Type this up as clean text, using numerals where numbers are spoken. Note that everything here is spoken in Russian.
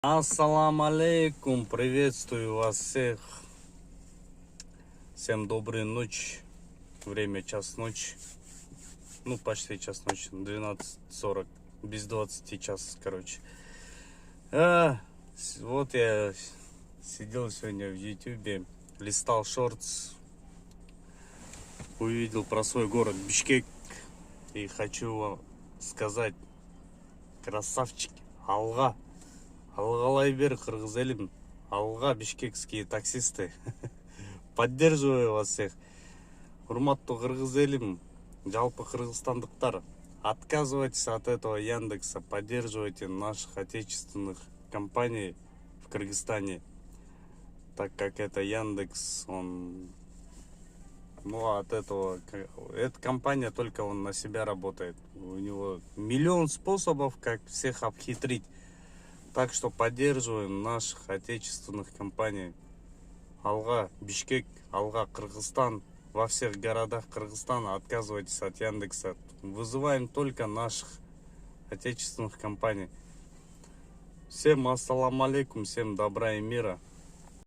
Ассаламу алейкум, приветствую вас всех. Всем доброй ночи. Время час ночи. Ну, почти час ночи, 12:40. Без 20 час, короче. Вот я сидел сегодня в ютубе, листал шортс, увидел про свой город Бишкек. И хочу вам сказать, красавчики, алга. Алгалай бер, кыргыз элим. Алга, бишкекские таксисты. Поддерживаю вас всех. Урматтуу кыргыз элим, жалпы кыргызстандыктар. Отказывайтесь от этого Яндекса. Поддерживайте наших отечественных компаний в Кыргызстане. Так как это Яндекс, от этого... Эта компания только он на себя работает. У него миллион способов, как всех обхитрить. Так что поддерживаем наших отечественных компаний. Алга, Бишкек, Алга, Кыргызстан. Во всех городах Кыргызстана отказывайтесь от Яндекса. Вызываем только наших отечественных компаний. Всем ассаламу алейкум, всем добра и мира.